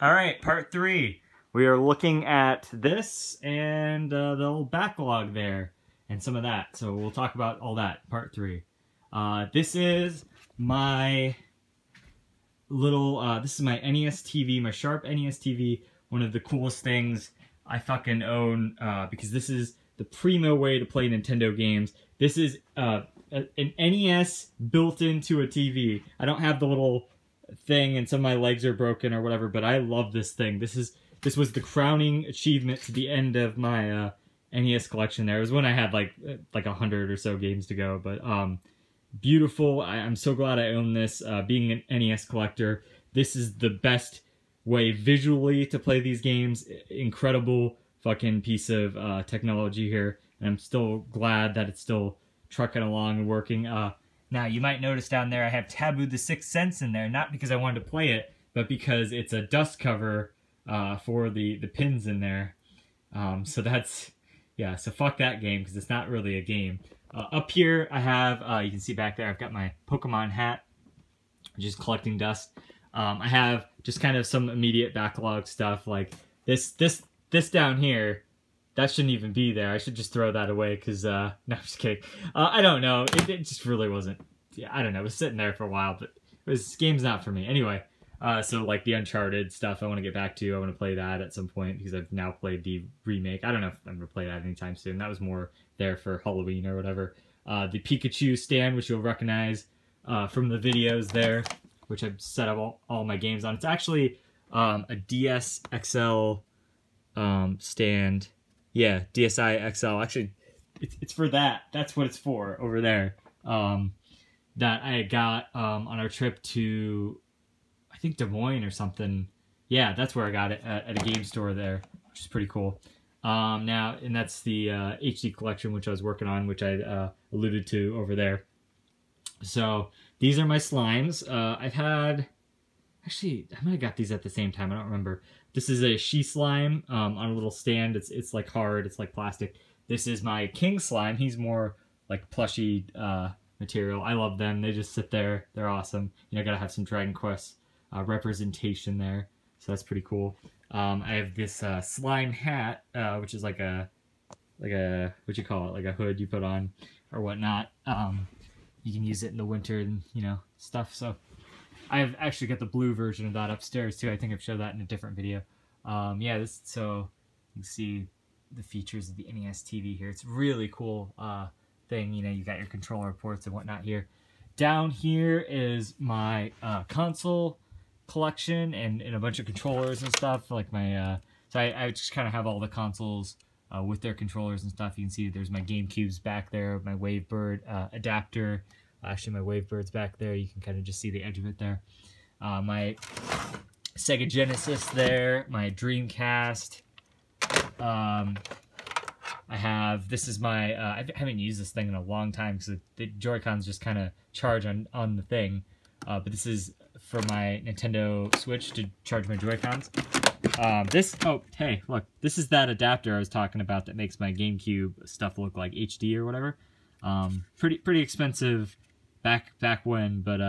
Alright, part 3. We are looking at this and the little backlog there and some of that. So we'll talk about all that, part 3. This is my little, this is my NES TV, my Sharp NES TV. One of the coolest things I fucking own because this is the primo way to play Nintendo games. This is an NES built into a TV. I don't have the little thing and some of my legs are broken or whatever, but I love this thing. This was the crowning achievement to the end of my NES collection there. It was when I had like 100 or so games to go, but beautiful. I'm so glad I own this. Being an NES collector, this is the best way visually to play these games. Incredible fucking piece of technology here, and I'm still glad that it's still trucking along and working. Now, you might notice down there I have Taboo the Sixth Sense in there, not because I wanted to play it, but because it's a dust cover for the pins in there. So that's, yeah, so fuck that game, because it's not really a game. Up here, I have, you can see back there, I've got my Pokemon hat, just collecting dust. I have just kind of some immediate backlog stuff, like this down here. That shouldn't even be there. I should just throw that away because, no, I'm just kidding. I don't know. It just really wasn't, yeah, I don't know. It was sitting there for a while, but this game's not for me. Anyway, so like the Uncharted stuff I want to get back to. I want to play that at some point because I've now played the remake. I don't know if I'm going to play that anytime soon. That was more there for Halloween or whatever. The Pikachu stand, which you'll recognize from the videos there, which I've set up all my games on. It's actually a DS XL stand. Yeah, DSi XL. Actually, it's for that. That's what it's for over there. That I got on our trip to, I think, Des Moines or something. Yeah, that's where I got it, at a game store there, which is pretty cool. Now, and that's the HD collection, which I was working on, which I alluded to over there. So, these are my slimes. I've had, actually, I might have got these at the same time. I don't remember. This is a She slime on a little stand. It's like hard. It's like plastic. This is my King slime. He's more like plushy material. I love them. They just sit there. They're awesome. You know, gotta have some Dragon Quest representation there. So that's pretty cool. I have this slime hat, which is like a what you call it, like a hood you put on or whatnot. You can use it in the winter and, you know, stuff. So I've actually got the blue version of that upstairs too. I think I've showed that in a different video. Yeah, so you can see the features of the NES TV here. It's really cool thing. You know, you got your controller ports and whatnot here. Down here is my console collection and a bunch of controllers and stuff. Like my, so I just kind of have all the consoles with their controllers and stuff. You can see there's my GameCubes back there, my Wavebird adapter. Actually, my Wavebird's back there. You can kind of just see the edge of it there. My Sega Genesis there. My Dreamcast. I have, this is my, I haven't used this thing in a long time because the Joy-Cons just kind of charge on the thing. But this is for my Nintendo Switch to charge my Joy-Cons. Oh, hey, look, this is that adapter I was talking about that makes my GameCube stuff look like HD or whatever. Pretty expensive back when, but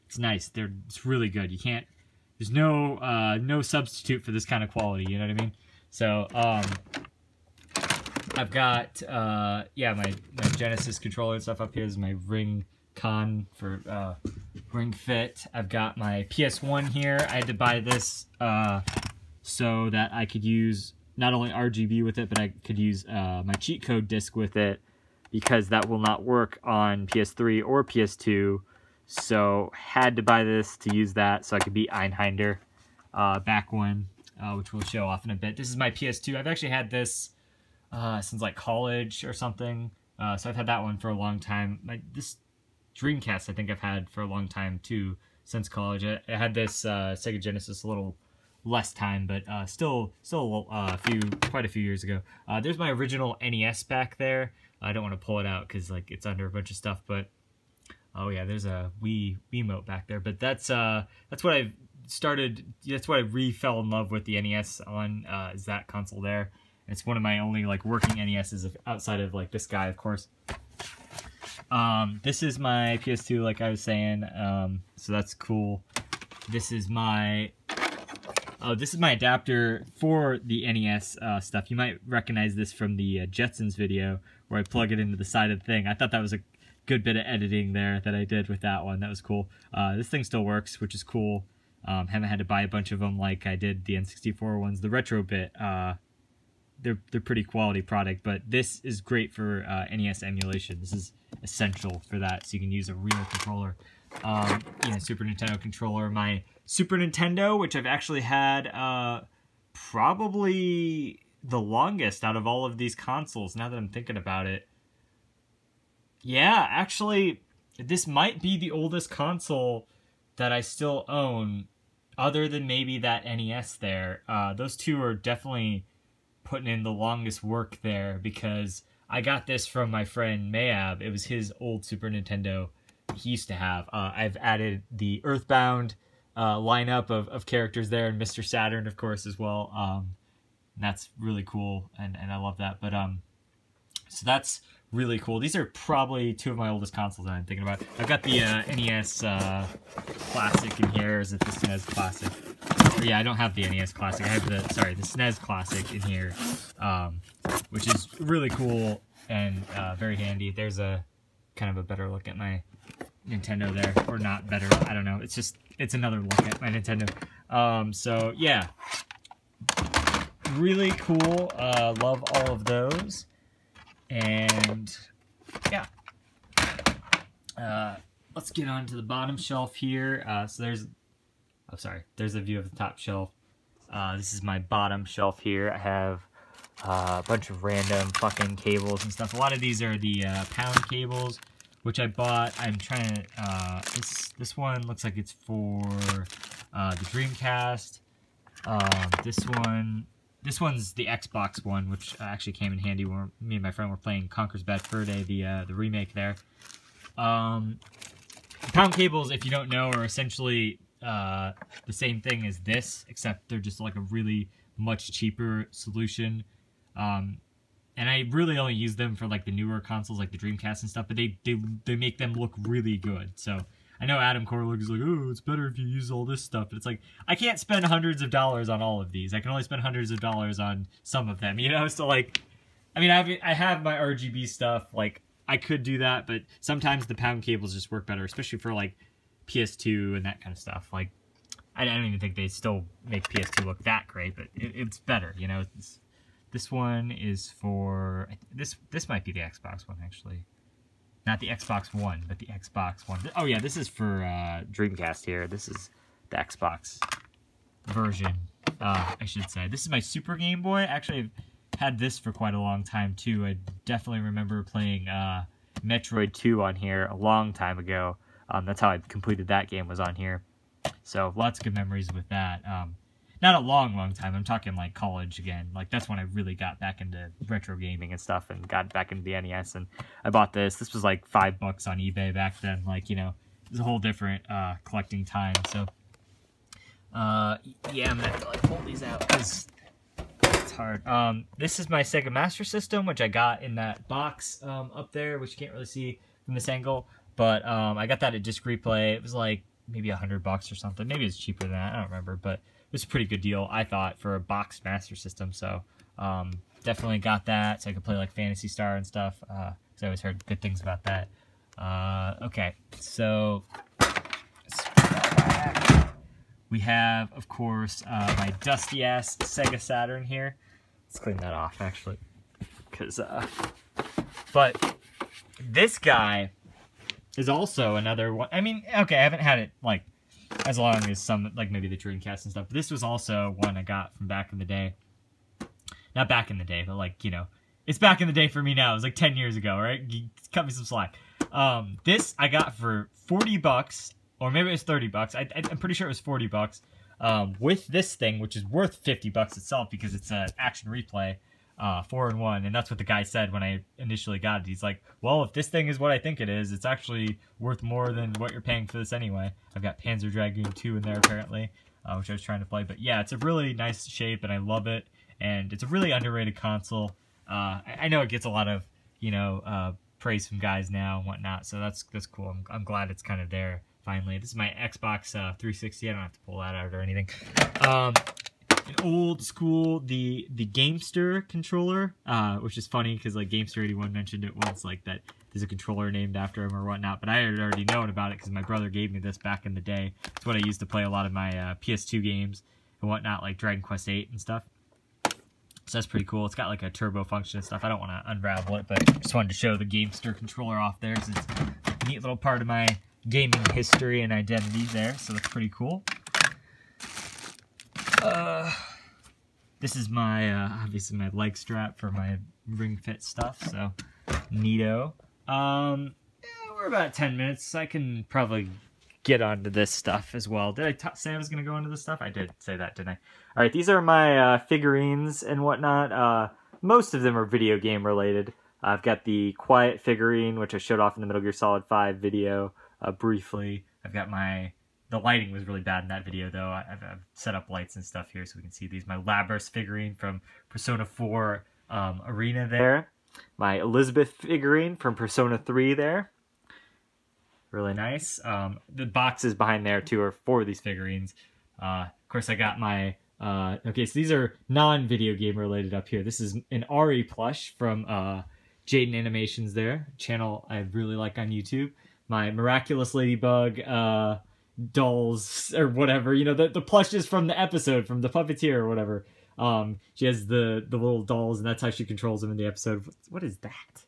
it's nice. It's really good. You can't, there's no substitute for this kind of quality, you know what I mean? So I've got yeah, my Genesis controller and stuff up here. This is my Ring Con for Ring Fit. I've got my PS1 here. I had to buy this so that I could use not only RGB with it, but I could use my cheat code disc with it, because that will not work on PS3 or PS2. So had to buy this to use that so I could beat Einhinder back when, which we'll show off in a bit. This is my PS2. I've actually had this since like college or something. So I've had that one for a long time. This Dreamcast I think I've had for a long time too, since college. I had this Sega Genesis a little less time, but still quite a few years ago. There's my original NES back there. I don't want to pull it out because like it's under a bunch of stuff, but oh yeah, there's a Wiimote back there. But that's what I've started. That's what I fell in love with the NES on, is that console there. It's one of my only like working NESs outside of like this guy, of course. This is my PS2, like I was saying. So that's cool. This is my Oh, this is my adapter for the NES stuff. You might recognize this from the JZNES video where I plug it into the side of the thing. I thought that was a good bit of editing there that I did with that one. That was cool. This thing still works, which is cool. Haven't had to buy a bunch of them like I did the N64 ones. The retro bit, they're pretty quality product, but this is great for NES emulation. This is essential for that, so you can use a real controller. Super Nintendo controller. My Super Nintendo, which I've actually had probably the longest out of all of these consoles, now that I'm thinking about it. Yeah, actually, this might be the oldest console that I still own, other than maybe that NES there. Those two are definitely putting in the longest work there, because I got this from my friend Mayab. It was his old Super Nintendo he used to have. I've added the Earthbound lineup of characters there, and Mr. Saturn, of course, as well. That's really cool, and I love that. But so that's really cool. These are probably two of my oldest consoles that I'm thinking about. I've got the NES Classic in here. Is it the SNES Classic? Or, yeah, I don't have the NES Classic. I have the SNES Classic in here, which is really cool and very handy. There's a kind of a better look at my Nintendo there, or not better, I don't know. It's another look at my Nintendo. So yeah, really cool. Love all of those. And yeah, let's get on to the bottom shelf here. So there's a view of the top shelf. This is my bottom shelf here. I have a bunch of random fucking cables and stuff. A lot of these are the pound cables, which I bought. I'm trying to, this one looks like it's for the Dreamcast. This one's the Xbox one, which actually came in handy when me and my friend were playing Conker's Bad Fur Day, the remake there. Pound cables, if you don't know, are essentially the same thing as this, except they're just like a really much cheaper solution. And I really only use them for like the newer consoles, like the Dreamcast and stuff, but they make them look really good. So I know Adam Korlick is like, oh, it's better if you use all this stuff. But it's like, I can't spend hundreds of dollars on all of these. I can only spend hundreds of dollars on some of them, you know? So like, I mean, I have my RGB stuff. Like, I could do that, but sometimes the pound cables just work better, especially for like PS2 and that kind of stuff. Like, I don't even think they still make PS2 look that great, but it's better, you know? This one is for, this might be the Xbox one, actually. Not the Xbox One, but the Xbox One. Oh yeah, this is for Dreamcast here. This is the Xbox version, I should say. This is my Super Game Boy. Actually, I've had this for quite a long time, too. I definitely remember playing Metroid 2 on here a long time ago. That's how I completed that game, was on here. So, lots of good memories with that. Not a long time. I'm talking like college again. Like, that's when I really got back into retro gaming and stuff and got back into the NES. And I bought this. This was like $5 on eBay back then. Like, you know, it was a whole different collecting time. So, yeah, I'm gonna have to like pull these out because it's hard. This is my Sega Master System, which I got in that box up there, which you can't really see from this angle. But I got that at Disc Replay. It was like maybe $100 or something. Maybe it's cheaper than that. I don't remember, but it was a pretty good deal, I thought, for a boxed Master System. So definitely got that, so I could play like Phantasy Star and stuff. Because I always heard good things about that. Okay, so we have, of course, my dusty ass Sega Saturn here. Let's clean that off, actually, because but this guy is also another one. I mean, okay, I haven't had it like as long as some, like maybe the Dreamcast and stuff. But this was also one I got from back in the day. Not back in the day, but like, you know, it's back in the day for me now. It was like 10 years ago, right? Cut me some slack. This I got for $40, or maybe it was $30. I'm pretty sure it was $40. With this thing, which is worth $50 itself because it's an action replay, 4-in-1, and that's what the guy said when I initially got it. He's like, well, if this thing is what I think it is, it's actually worth more than what you're paying for this anyway. I've got Panzer Dragoon 2 in there apparently, which I was trying to play. But yeah, it's a really nice shape and I love it, and it's a really underrated console. I know it gets a lot of, you know, praise from guys now and whatnot, so that's cool. I'm glad it's kind of there finally. This is my Xbox 360. I don't have to pull that out or anything. an old school, the Gamester controller, which is funny because like Gamester81 mentioned it once, like that there's a controller named after him or whatnot, but I had already known about it because my brother gave me this back in the day. It's what I used to play a lot of my PS2 games and whatnot, like Dragon Quest VIII and stuff. So that's pretty cool. It's got like a turbo function and stuff. I don't want to unravel it, but just wanted to show the Gamester controller off there because it's a neat little part of my gaming history and identity there, so that's pretty cool. This is my, obviously my leg strap for my Ring Fit stuff, so neato. Yeah, we're about 10 minutes. I can probably get onto this stuff as well. Did I say I was going to go into this stuff? I did say that, didn't I? Alright, these are my figurines and whatnot. Most of them are video game related. I've got the Quiet figurine, which I showed off in the Metal Gear Solid 5 video briefly. I've got my... The lighting was really bad in that video, though. I've set up lights and stuff here so we can see these. My Labras figurine from Persona 4 Arena there. My Elizabeth figurine from Persona 3 there. Really nice. The boxes behind there, too, are for these figurines. Of course, I got my... okay, so these are non-video game related up here. This is an Ari plush from JZNES Animations there. Channel I really like on YouTube. My Miraculous Ladybug dolls or whatever, you know, the plushes from the episode, from the Puppeteer or whatever. She has the little dolls, and that's how she controls them in the episode. What is that?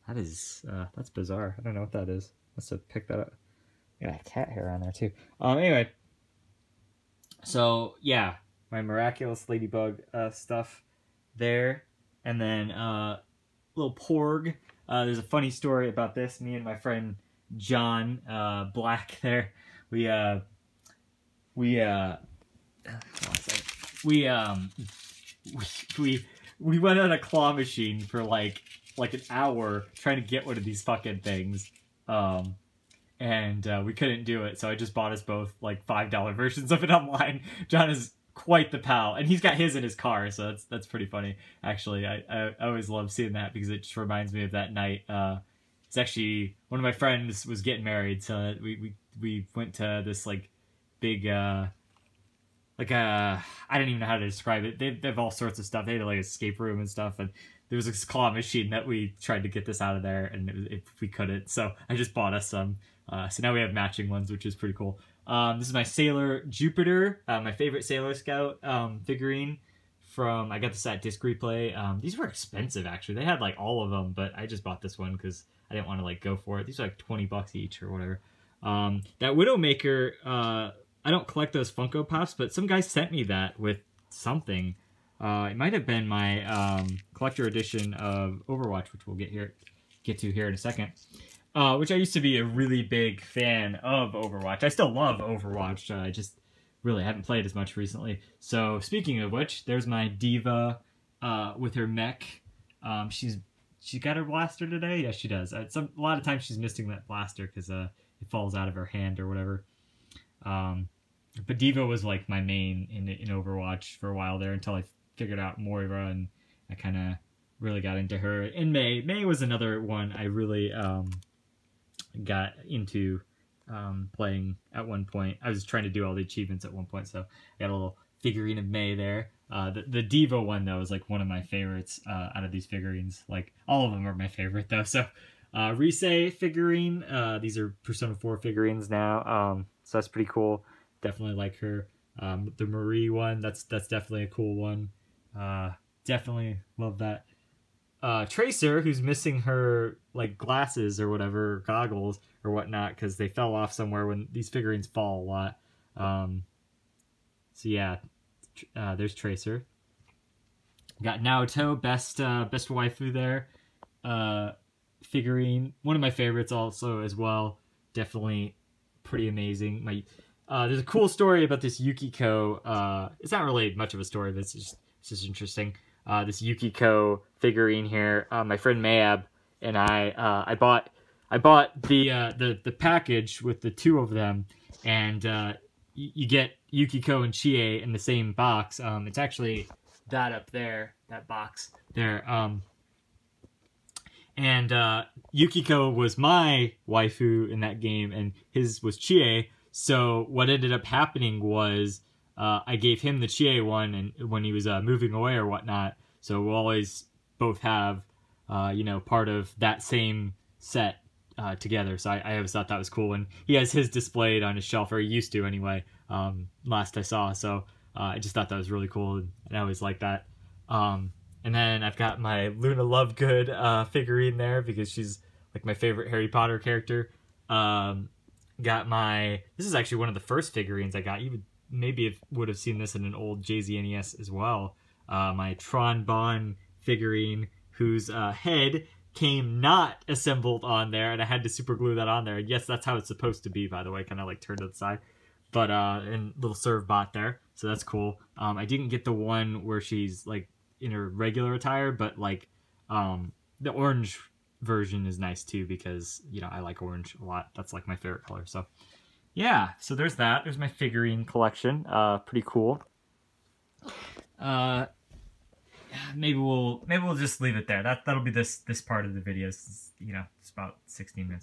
That is, that's bizarre. I don't know what that is. Must have picked that up. Got a cat hair on there, too. Anyway. So, yeah. My Miraculous Ladybug stuff there. And then, little Porg. There's a funny story about this. Me and my friend John Black there. We went on a claw machine for like an hour trying to get one of these fucking things. And we couldn't do it, so I just bought us both like $5 versions of it online. John is quite the pal, and he's got his in his car, so that's pretty funny. Actually, I always love seeing that because it just reminds me of that night. It's actually one of my friends was getting married, so we went to this like big I don't even know how to describe it. They have all sorts of stuff. They had like an escape room and stuff, and there was this claw machine that we tried to get this out of there, and we couldn't. So I just bought us some. So now we have matching ones, which is pretty cool. This is my Sailor Jupiter, my favorite Sailor Scout figurine from, I got this at Disc Replay. These were expensive, actually. They had like all of them, but I just bought this one because I didn't want to like go for it. These are like 20 bucks each or whatever. That Widowmaker, I don't collect those Funko Pops, but some guy sent me that with something. It might have been my collector edition of Overwatch, which we'll get to here in a second. Which I used to be a really big fan of Overwatch. I still love Overwatch. I just really haven't played as much recently. So speaking of which, there's my Diva with her mech. She got her blaster today? Yeah, she does. A lot of times she's missing that blaster because it falls out of her hand or whatever. But Diva was like my main in Overwatch for a while there until I figured out Moira, and I kind of really got into her. In May. May was another one I really got into playing at one point. I was trying to do all the achievements at one point, so I got a little figurine of May there. The Diva one, though, is like one of my favorites out of these figurines. Like, all of them are my favorite, though. So, Rise figurine. These are Persona 4 figurines now, so that's pretty cool. Definitely like her. The Marie one, that's definitely a cool one. Definitely love that. Tracer, who's missing her like glasses or whatever, goggles or whatnot, because they fell off somewhere. When these figurines fall a lot. So yeah, there's Tracer. Got Naoto, best waifu there. Figurine, one of my favorites also as well. Definitely pretty amazing. There's a cool story about this Yukiko. It's not really much of a story, but it's just interesting. This Yukiko figurine here. My friend Mayab and I bought the package with the two of them, and you get Yukiko and Chie in the same box. It's actually that up there, that box there. And Yukiko was my waifu in that game, and his was Chie. So what ended up happening was I gave him the Chie one, and when he was moving away or whatnot. So we'll always both have, you know, part of that same set together. So I always thought that was cool, and he has his displayed on his shelf, or he used to anyway. Last I saw, so I just thought that was really cool, and I always like that. And then I've got my Luna Lovegood figurine there because she's like my favorite Harry Potter character. Got my, this is actually one of the first figurines I got. You would have seen this in an old JZNES as well. My Tron Bonne figurine, whose head came not assembled on there, and I had to super glue that on there. And yes, that's how it's supposed to be, by the way, kind of like turned to the side. But and little serve bot there, so that's cool. I didn't get the one where she's like in her regular attire, but like the orange version is nice too, because you know I like orange a lot. That's like my favorite color. So yeah, so there's that. There's my figurine collection. Pretty cool. Maybe we'll just leave it there. That'll be this part of the video. You know, it's about 16 minutes.